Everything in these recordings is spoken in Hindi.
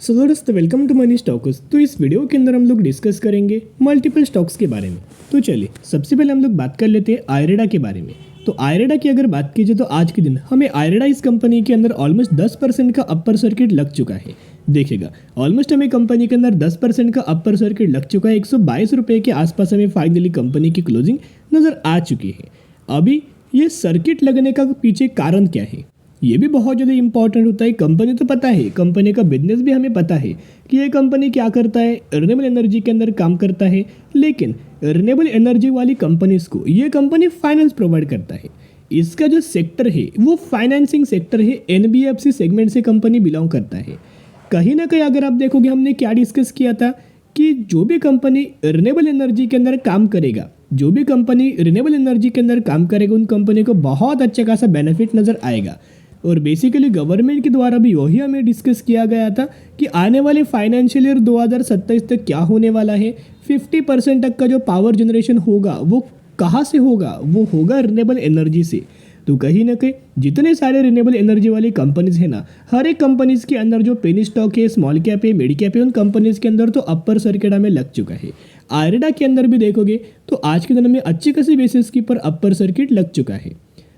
सो दोस्तों वेलकम टू मनी स्टॉक्स। तो इस वीडियो के अंदर हम लोग डिस्कस करेंगे मल्टीपल स्टॉक्स के बारे में। तो चलिए सबसे पहले हम लोग बात कर लेते हैं आयरेडा के बारे में। तो आयरेडा की अगर बात कीजिए तो आज के दिन हमें आयरेडा इस कंपनी के अंदर ऑलमोस्ट 10% का अपर सर्किट लग चुका है। देखिएगा ऑलमोस्ट हमें कंपनी के अंदर 10% का अपर सर्किट लग चुका है। 122 रुपये के आसपास हमें फाइनली कंपनी की क्लोजिंग नज़र आ चुकी है। अभी ये सर्किट लगने का पीछे कारण क्या है ये भी बहुत ज़्यादा इंपॉर्टेंट होता है। कंपनी तो पता है, कंपनी का बिजनेस भी हमें पता है कि ये कंपनी क्या करता है, रिन्यूएबल एनर्जी के अंदर काम करता है। लेकिन रिन्यूएबल एनर्जी वाली कंपनीज को ये कंपनी फाइनेंस प्रोवाइड करता है। इसका जो सेक्टर है वो फाइनेंसिंग सेक्टर है। एनबीएफसी सेगमेंट से कंपनी बिलोंग करता है। कहीं ना कहीं अगर आप देखोगे हमने क्या डिस्कस किया था कि जो भी कंपनी रिन्यूएबल एनर्जी के अंदर काम करेगा, जो भी कंपनी रिन्यूएबल एनर्जी के अंदर काम करेगा उन कंपनी को बहुत अच्छा खासा बेनिफिट नज़र आएगा। और बेसिकली गवर्नमेंट के द्वारा भी वही हमें डिस्कस किया गया था कि आने वाले फाइनेंशियल ईयर 2027 तक क्या होने वाला है। 50% तक का जो पावर जनरेशन होगा वो कहाँ से होगा, वो होगा रिन्यूएबल एनर्जी से। तो कहीं ना कहीं जितने सारे रिन्यूएबल एनर्जी वाली कंपनीज है ना, हर एक कंपनीज के अंदर जो पेनी स्टॉक है, स्मॉल कैप है, मिड कैप है, उन कंपनीज के अंदर तो अपर सर्किट हमें लग चुका है। आयरेडा के अंदर भी देखोगे तो आज के दिन में अच्छी खासी बेसिस के पर अपर सर्किट लग चुका है।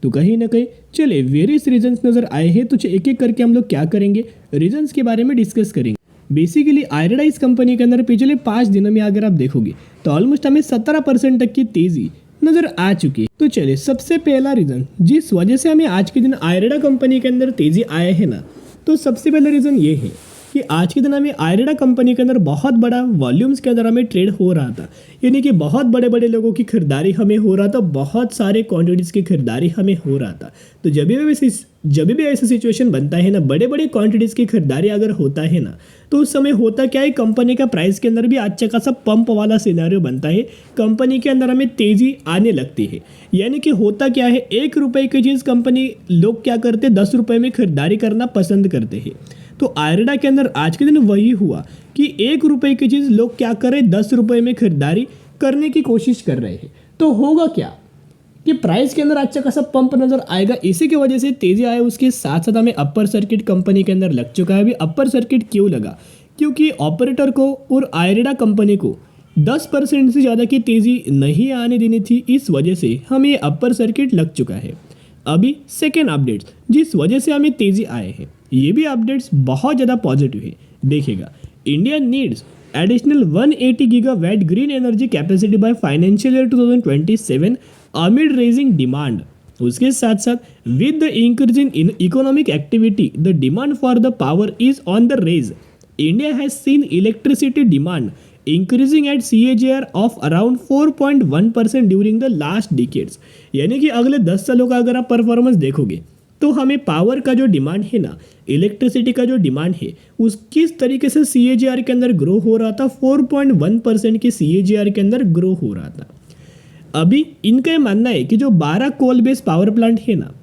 तो कहीं ना कहीं चले वेरियस रीजंस नज़र आए हैं। तो एक एक करके हम लोग क्या करेंगे, रीजंस के बारे में डिस्कस करेंगे। बेसिकली आयरेडा इस कंपनी के अंदर पिछले 5 दिनों में अगर आप देखोगे तो ऑलमोस्ट हमें 17% तक की तेज़ी नज़र आ चुकी है। तो चलिए सबसे पहला रीज़न जिस वजह से हमें आज के दिन आयरेडा कंपनी के अंदर तेज़ी आया है ना, तो सबसे पहला रीज़न ये है कि आज के दिन हमें आयरेडा कंपनी के अंदर बहुत बड़ा वॉल्यूम्स के अंदर हमें ट्रेड हो रहा था। यानी कि बहुत बड़े बड़े लोगों की खरीदारी हमें हो रहा था, बहुत सारे क्वांटिटीज़ की खरीदारी हमें हो रहा था। तो जब भी ऐसा सिचुएशन बनता है ना, बड़े बड़े क्वांटिटीज़ की खरीदारी अगर होता है ना, तो उस समय होता क्या है, कंपनी का प्राइस के अंदर भी अच्छा खासा पंप वाला सिनेरियो बनता है। कंपनी के अंदर हमें तेज़ी आने लगती है। यानी कि होता क्या है, 1 रुपये की चीज़ कंपनी लोग क्या करते, 10 रुपये में खरीदारी करना पसंद करते हैं। तो आयरेडा के अंदर आज के दिन वही हुआ कि 1 रुपये की चीज़ लोग क्या कर रहे, 10 रुपये में खरीदारी करने की कोशिश कर रहे हैं। तो होगा क्या कि प्राइस के अंदर अच्छा खासा पंप नजर आएगा। इसी की वजह से तेजी आए। उसके साथ साथ हमें अपर सर्किट कंपनी के अंदर लग चुका है। अभी अपर सर्किट क्यों लगा, क्योंकि ऑपरेटर को और आयरेडा कंपनी को 10% से ज़्यादा की तेज़ी नहीं आने देनी थी। इस वजह से हमें अपर सर्किट लग चुका है। अभी सेकेंड अपडेट्स जिस वजह से हमें तेज़ी आए हैं, ये भी अपडेट्स बहुत ज़्यादा पॉजिटिव है। देखिएगा, India needs additional 180 gigawatt green energy capacity by financial year 2027 amid rising demand. उसके साथ साथ with the increase in economic activity the demand for the power is on the rise. India has seen electricity demand increasing at CAGR of around 4.1% during the last decades. यानी कि अगले 10 सालों का अगर आप परफॉर्मेंस देखोगे तो हमें पावर का जो डिमांड है ना, इलेक्ट्रिसिटी का जो डिमांड है, उस किस तरीके से CAGR के अंदर ग्रो हो रहा था, 4.1% के CAGR के अंदर ग्रो हो रहा था। अभी इनका ये मानना है कि जो 12 कोल बेस्ड पावर प्लांट है ना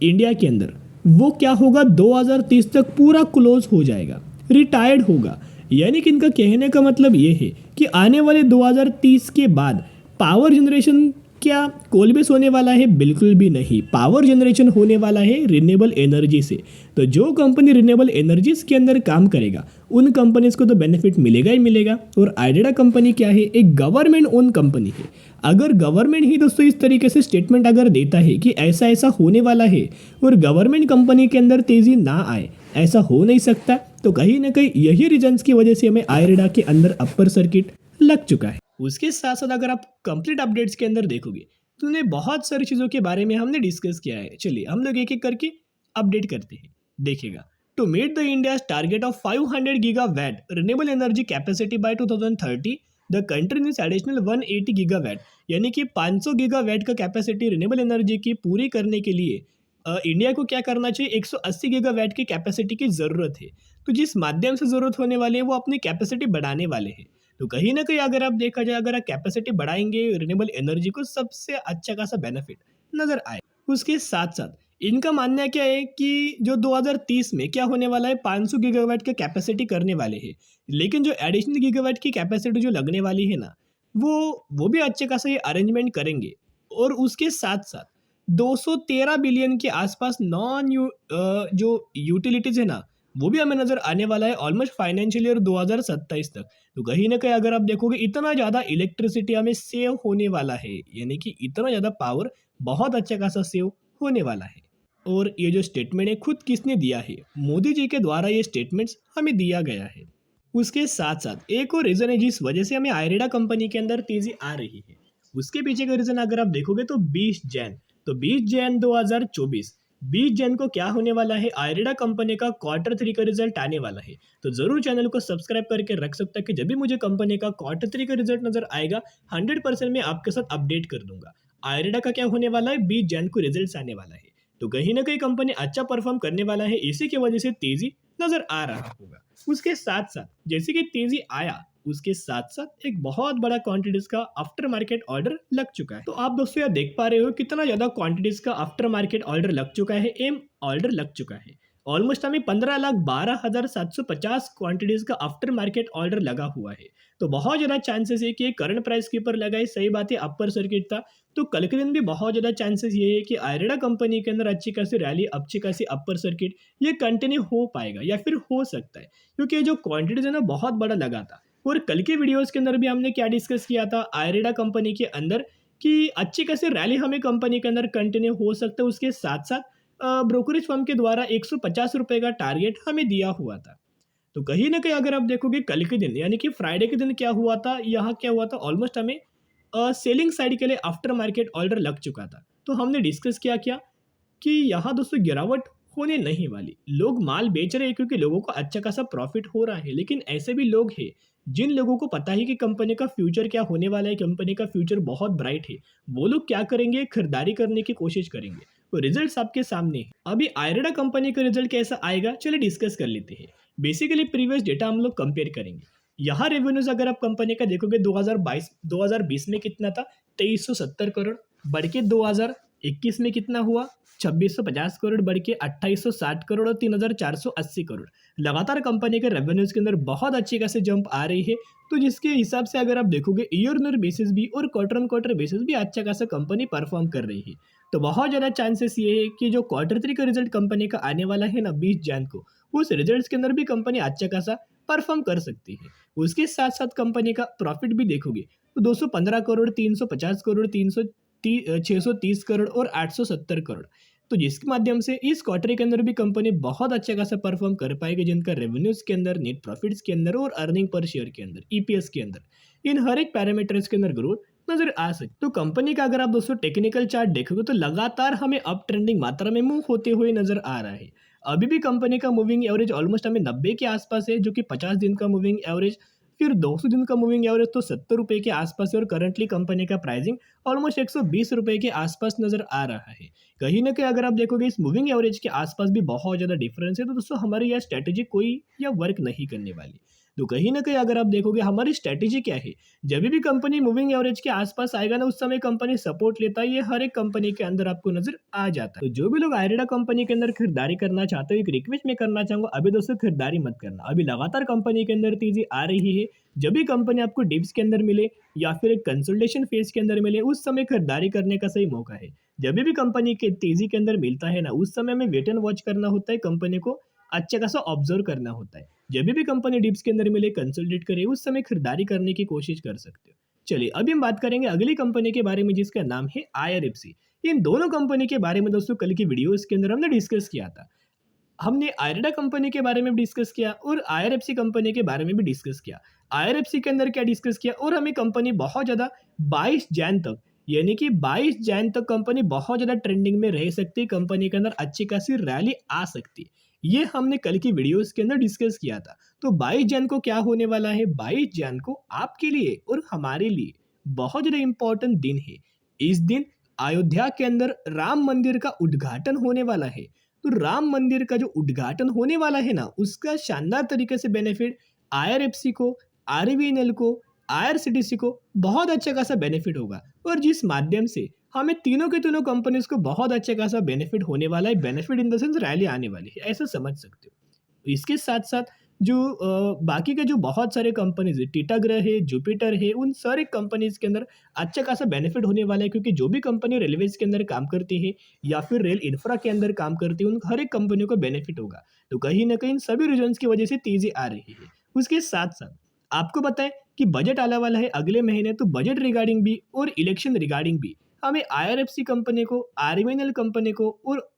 इंडिया के अंदर, वो क्या होगा, 2030 तक पूरा क्लोज हो जाएगा, रिटायर्ड होगा। यानी कि इनका कहने का मतलब ये है कि आने वाले 2030 के बाद पावर जनरेशन क्या कोल बेस होने वाला है, बिल्कुल भी नहीं। पावर जनरेशन होने वाला है रिन्यूएबल एनर्जी से। तो जो कंपनी रिन्यूएबल एनर्जीज के अंदर काम करेगा उन कंपनीज को तो बेनिफिट मिलेगा ही मिलेगा। और आयडेडा कंपनी क्या है, एक गवर्नमेंट ओन कंपनी है। अगर गवर्नमेंट ही दोस्तों इस तरीके से स्टेटमेंट अगर देता है कि ऐसा ऐसा होने वाला है और गवर्नमेंट कंपनी के अंदर तेजी ना आए, ऐसा हो नहीं सकता। तो कहीं ना कहीं यही रीजंस की वजह से हमें आयरेडा के अंदर अपर सर्किट लग चुका है। उसके साथ साथ अगर आप कंप्लीट अपडेट्स के अंदर देखोगे तो उन्हें बहुत सारी चीज़ों के बारे में हमने डिस्कस किया है। चलिए हम लोग एक एक करके अपडेट करते हैं। देखिएगा, to meet the India target of 500 gigawatt renewable energy capacity by 2030 the country needs additional 180 gigawatt. यानी कि 500 गीगावाट का कैपेसिटी रिन्यूएबल एनर्जी की पूरी करने के लिए इंडिया को क्या करना चाहिए, 180 गीगावाट की कैपेसिटी की ज़रूरत है। तो जिस माध्यम से ज़रूरत होने वाली है वो अपनी कैपेसिटी बढ़ाने वाले हैं। तो कहीं ना कहीं अगर आप देखा जाए, अगर आप कैपेसिटी बढ़ाएंगे रिन्यूएबल एनर्जी को, सबसे अच्छा खासा बेनिफिट नज़र आए। उसके साथ साथ इनका मानना क्या है कि जो 2030 में क्या होने वाला है, 500 गीगावाट का कैपेसिटी करने वाले हैं। लेकिन जो एडिशनल गीगावाट की कैपेसिटी जो लगने वाली है ना, वो भी अच्छे खासा ये अरेंजमेंट करेंगे। और उसके साथ साथ 213 बिलियन के आसपास जो यूटिलिटीज़ है ना, वो भी हमें नजर आने वाला है ऑलमोस्ट फाइनेंशियल ईयर 2027 तक। तो कहीं ना कहीं अगर आप देखोगे इतना ज़्यादा इलेक्ट्रिसिटी हमें सेव होने वाला है, यानी कि इतना ज़्यादा पावर बहुत अच्छा खासा सेव होने वाला है। और ये जो स्टेटमेंट है खुद किसने दिया है? मोदी जी के द्वारा ये स्टेटमेंट्स हमें दिया गया है। उसके साथ साथ एक और रीज़न है जिस वजह से हमें आयरेडा कंपनी के अंदर तेज़ी आ रही है। उसके पीछे का रीज़न अगर आप देखोगे तो 20 जैन, तो 20 जैन 2024, 20 जैन को क्या होने वाला है? आयरेडा कंपनी का Q3 का रिजल्ट आने वाला है। तो ज़रूर चैनल को सब्सक्राइब करके रख सकता है कि जब भी मुझे कंपनी का Q3 का रिजल्ट नजर आएगा 100% मैं आपके साथ अपडेट कर दूंगा। आयरेडा का क्या होने वाला है? 20 जैन को रिजल्ट आने वाला है। तो कहीं ना कहीं कंपनी अच्छा परफॉर्म करने वाला है, इसी की वजह से तेजी नजर आ रहा होगा। उसके साथ साथ जैसे कि तेजी आया, उसके साथ साथ एक बहुत बड़ा क्वांटिटीज का आफ्टर मार्केट ऑर्डर लग चुका है। तो आप दोस्तों यहाँ देख पा रहे हो कितना ज्यादा क्वांटिटीज का आफ्टर मार्केट ऑर्डर लग चुका है, एम ऑर्डर लग चुका है। ऑलमोस्ट हमें 15,12,750 क्वांटिटीज का आफ्टर मार्केट ऑर्डर लगा हुआ है। तो बहुत ज्यादा चांसेस है कि करंट प्राइस के ऊपर लगा है, सही बात है, अपर सर्किट था। तो कल के दिन भी बहुत ज्यादा चांसेस ये है कि आयरेडा कंपनी के अंदर अच्छी खासी रैली, अच्छी खासी अपर सर्किट ये कंटिन्यू हो पाएगा या फिर हो सकता है, क्योंकि ये जो क्वांटिटीज है ना बहुत बड़ा लगा था। और कल के वीडियोस के अंदर भी हमने क्या डिस्कस किया था आयरेडा कंपनी के अंदर कि अच्छी खासी रैली हमें कंपनी के अंदर कंटिन्यू हो सकता है। उसके साथ साथ ब्रोकरेज फर्म के द्वारा 150 रुपए का टारगेट हमें दिया हुआ था। तो कहीं ना कहीं अगर आप देखोगे कल के दिन यानी कि फ्राइडे के दिन क्या हुआ था, यहाँ क्या हुआ था, ऑलमोस्ट हमें सेलिंग साइड के लिए आफ्टर मार्केट ऑर्डर लग चुका था। तो हमने डिस्कस किया क्या कि यहाँ दोस्तों गिरावट होने नहीं वाली, लोग माल बेच रहे हैं क्योंकि लोगों को अच्छा खासा प्रॉफिट हो रहा है। लेकिन ऐसे भी लोग हैं जिन लोगों को पता है कि कंपनी का फ्यूचर क्या होने वाला है, कंपनी का फ्यूचर बहुत ब्राइट है, वो लोग क्या करेंगे? खरीदारी करने की कोशिश करेंगे। तो रिजल्ट्स आपके सामने है। अभी आयरेडा कंपनी का रिजल्ट कैसा आएगा चलिए डिस्कस कर लेते हैं। बेसिकली प्रीवियस डेटा हम लोग कंपेयर करेंगे। यहाँ रेवेन्यूज अगर आप कंपनी का देखोगे 2020 में कितना था? 2370 करोड़, बढ़ के 2021 में कितना हुआ? 2650 करोड़, बढ़ के 2860 करोड़ और 3480 करोड़। लगातार कंपनी के रेवेन्यूज के अंदर बहुत अच्छी खासी जंप आ रही है। तो जिसके हिसाब से अगर आप देखोगे ईयर ऑन ईयर बेसिस भी और क्वार्टर ऑन क्वार्टर बेसिस भी अच्छा खासा कंपनी परफॉर्म कर रही है। तो बहुत ज़्यादा चांसेस ये है कि जो Q3 का रिजल्ट कंपनी का आने वाला है ना 20 जैन को, उस रिजल्ट्स के अंदर भी कंपनी अच्छा खासा परफॉर्म कर सकती है। उसके साथ साथ कंपनी का प्रॉफिट भी देखोगे तो 215 करोड़, 350 करोड़, 630 करोड़ और 870 करोड़। तो जिसके माध्यम से इस क्वार्टर के अंदर भी कंपनी बहुत अच्छा खासा परफॉर्म कर पाएगी, जिनका रेवेन्यूज के अंदर, नेट प्रॉफिट्स के अंदर और अर्निंग पर शेयर के अंदर, ईपीएस के अंदर, इन हर एक पैरामीटर्स के अंदर ग्रोथ नजर आ सकती। तो कंपनी का अगर आप दोस्तों टेक्निकल चार्ट देखोगे तो लगातार हमें अप ट्रेंडिंग मात्रा में मूव होते हुए नजर आ रहा है। अभी भी कंपनी का मूविंग एवरेज ऑलमोस्ट हमें 90 के आसपास है, जो कि 50 दिन का मूविंग एवरेज, फिर 200 दिन का मूविंग एवरेज तो 70 रुपए के आसपास है। और करंटली कंपनी का प्राइसिंग ऑलमोस्ट 120 रुपए के आसपास नजर आ रहा है। कहीं ना कहीं अगर आप देखोगे इस मूविंग एवरेज के आसपास भी बहुत ज्यादा डिफरेंस है। तो दोस्तों हमारी यह स्ट्रेटेजी कोई या वर्क नहीं करने वाली। तो कहीं ना कहीं अगर आप देखोगे हमारी स्ट्रेटेजी क्या है, जब भी कंपनी मूविंग एवरेज के आसपास आएगा ना, उस समय कंपनी सपोर्ट लेता है। ये हर एक कंपनी के अंदर आपको नजर आ जाता है। तो जो भी लोग आयरेडा कंपनी के अंदर खरीदारी करना चाहते हो, एक रिक्वेस्ट में करना चाहूंगा, अभी दोस्तों खरीदारी मत करना। अभी लगातार कंपनी के अंदर तेजी आ रही है। जब भी कंपनी आपको डिप्स के अंदर मिले या फिर एक कंसल्टेशन फेज के अंदर मिले, उस समय खरीदारी करने का सही मौका है। जब भी कंपनी के तेजी के अंदर मिलता है ना, उस समय में वेट एंड वॉच करना होता है, कंपनी को अच्छा खासा ऑब्जर्व करना होता है। जब भी कंपनी डिप्स के अंदर मिले, कंसल्टेट करे, उस समय खरीदारी करने की कोशिश कर सकते हो। चलिए अभी हम बात करेंगे अगली कंपनी के बारे में, जिसका नाम है IRFC। इन दोनों कंपनी के बारे में दोस्तों कल की वीडियोस के अंदर हमने डिस्कस किया था। हमने आयरेडा कंपनी के बारे में भी डिस्कस किया और IRFC कंपनी के बारे में भी डिस्कस किया। IRFC के अंदर क्या डिस्कस किया, और हमें कंपनी बहुत ज़्यादा 22 जैन तक, यानी कि 22 जैन तक कंपनी बहुत ज़्यादा ट्रेंडिंग में रह सकती है, कंपनी के अंदर अच्छी खासी रैली आ सकती है। ये हमने कल की वीडियोस के अंदर डिस्कस किया था। तो 22 जैन को क्या होने वाला है? 22 जैन को आपके लिए और हमारे लिए बहुत ज़्यादा इंपॉर्टेंट दिन है। इस दिन अयोध्या के अंदर राम मंदिर का उद्घाटन होने वाला है। तो राम मंदिर का जो उद्घाटन होने वाला है ना, उसका शानदार तरीके से बेनिफिट IRFC को, RVNL को, IRCTC को बहुत अच्छा खासा बेनिफिट होगा। और जिस माध्यम से हमें तीनों के तीनों कंपनीज को बहुत अच्छा खासा बेनिफिट होने वाला है। Benefit in the sense rally आने वाली है, ऐसा समझ सकते हो। इसके साथ साथ जो बाकी के जो बहुत सारे कंपनीज है, टिटागृह है, जुपिटर है, उन सारी कंपनीज के अंदर अच्छा खासा बेनिफिट होने वाला है, क्योंकि जो भी कंपनी रेलवेज के अंदर काम करती है या फिर रेल इंफ्रा के अंदर काम करती है, उन हर एक कंपनियों को बेनिफिट होगा। तो कहीं ना कहीं इन सभी रीजन्स की वजह से तेजी आ रही है। उसके साथ साथ आपको बताएं कि बजट आने वाला है अगले महीने, तो बजट रिगार्डिंग भी और इलेक्शन रिगार्डिंग भी हमें आईआरएफसी कंपनी को, आरवीएनएल कंपनी को और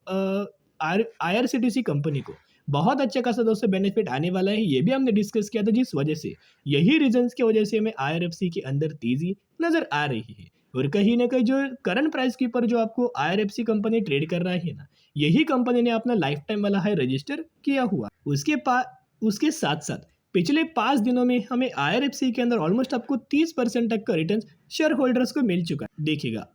आईआरसीटीसी कंपनी को बहुत अच्छा खासा दोस्तों बेनिफिट आने वाला है। ये भी हमने डिस्कस किया था, जिस वजह से यही रीजंस की वजह से हमें आईआरएफसी के अंदर तेजी नजर आ रही है। और कहीं ना कहीं जो करंट प्राइस के ऊपर जो आपको आईआरएफसी कंपनी ट्रेड कर रहा है ना, यही कंपनी ने अपना लाइफ टाइम वाला हाई रजिस्टर किया हुआ। उसके साथ साथ पिछले 5 दिनों में हमें आईआरएफसी के अंदर ऑलमोस्ट आपको 30% तक का रिटर्न शेयर होल्डर्स को मिल चुका है। देखिएगा,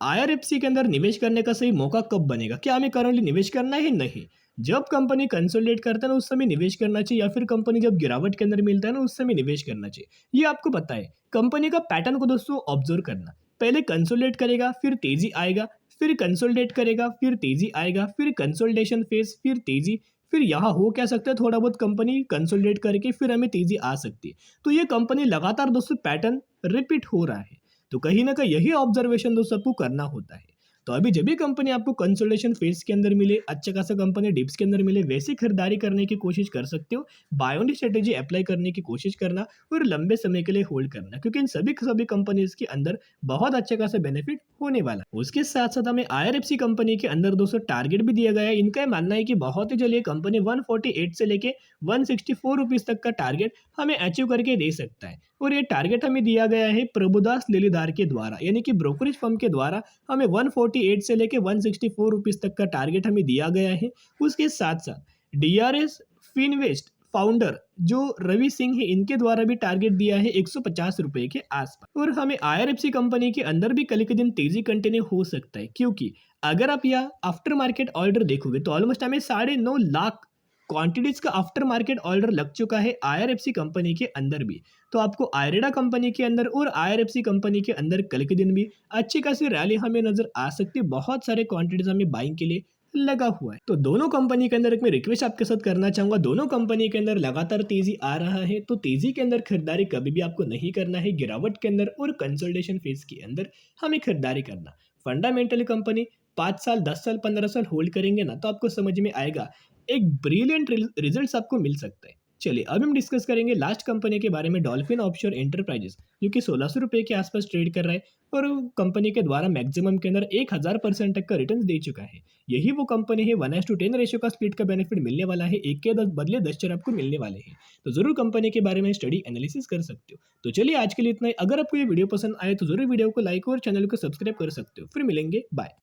आईआरएफसी के अंदर निवेश करने का सही मौका कब बनेगा, क्या हमें करंटली निवेश करना है? नहीं। जब कंपनी कंसोलिडेट करता है ना, उस समय निवेश करना चाहिए, या फिर कंपनी जब गिरावट के अंदर मिलता है ना, उस समय निवेश करना चाहिए। ये आपको पता है। कंपनी का पैटर्न को दोस्तों ऑब्जर्व करना, पहले कंसोलिडेट करेगा, फिर तेजी आएगा, फिर कंसोलिडेट करेगा, फिर तेजी आएगा, फिर कंसोलिडेशन फेज, फिर तेजी, फिर यहाँ हो क्या सकता है, थोड़ा बहुत कंपनी कंसोलिडेट करके फिर हमें तेजी आ सकती है। तो ये कंपनी लगातार दोस्तों पैटर्न रिपीट हो रहा है। तो कहीं ना कहीं यही ऑब्जर्वेशन दोस्तों सबको करना होता है। तो अभी जब भी कंपनी आपको कंसोलिडेशन फेज के अंदर मिले, अच्छा खासा कंपनी डिप्स के अंदर मिले, वैसे खरीदारी करने की कोशिश कर सकते हो। बाय ऑन स्ट्रेटेजी अप्लाई करने की कोशिश करना और लंबे समय के लिए होल्ड करना, क्योंकि इन सभी कंपनीज के अंदर बहुत अच्छा खासा बेनिफिट होने वाला है। उसके साथ साथ हमें आईआरएफसी कंपनी के अंदर दोस्तों टारगेट भी दिया गया है। इनका ये मानना है कि बहुत ही जल्द ये कंपनी 148 से लेके 164 रुपीज तक का टारगेट हमें अचीव करके दे सकता है। और ये टारगेट हमें दिया गया है प्रभुदास लिलीदार के द्वारा, यानी कि ब्रोकरेज फर्म के द्वारा हमें 148 से लेके 164 रुपीज तक का टारगेट हमें दिया गया है। उसके साथ साथ डीआरएस फिनवेस्ट फाउंडर जो रवि सिंह है, इनके द्वारा भी टारगेट दिया है 150 रुपए के आसपास। और हमें आईआरएफसी कंपनी के अंदर भी कल के दिन तेजी कंटिन्यू हो सकता है, क्योंकि अगर आप यह आफ्टर मार्केट ऑर्डर देखोगे तो ऑलमोस्ट हमें 9.5 लाख क्वांटिटीज का आफ्टर मार्केट ऑर्डर लग चुका है आईआरएफसी कंपनी के अंदर भी। तो आपको आयरेडा कंपनी के अंदर और आईआरएफसी कंपनी के अंदर कल के दिन भी अच्छी खासी रैली हमें नजर आ सकती है। बहुत सारे क्वांटिटीज हमें बाइंग के लिए लगा हुआ है। तो दोनों कंपनी के अंदर एक मैं रिक्वेस्ट आपके साथ करना चाहूंगा, दोनों कंपनी के अंदर लगातार तेजी आ रहा है, तो तेजी के अंदर खरीदारी कभी भी आपको नहीं करना है। गिरावट के अंदर और कंसोलिडेशन फेज के अंदर हमें खरीदारी करना। फंडामेंटली कंपनी 5 साल 10 साल 15 साल होल्ड करेंगे ना, तो आपको समझ में आएगा एक ब्रिलियंट रिजल्ट आपको मिल सकता है। चलिए अब हम डिस्कस करेंगे लास्ट कंपनी के बारे में, डॉल्फिन ऑफशोर एंटरप्राइजेस, जो कि 1600 रुपये के आसपास ट्रेड कर रहा है और कंपनी के द्वारा मैक्सिमम के अंदर 1000% तक का रिटर्न दे चुका है। यही वो कंपनी है 1:10 रेशियो का स्प्लिट का बेनिफिट मिलने वाला है, 1 के बदले 10 शेयर आपको मिलने वाले हैं। तो जरूर कंपनी के बारे में स्टडी एनालिसिस कर सकते हो। तो चलिए आज के लिए इतना ही। अगर आपको ये वीडियो पसंद आए तो जरूर वीडियो को लाइक और चैनल को सब्सक्राइब कर सकते हो। फिर मिलेंगे, बाय।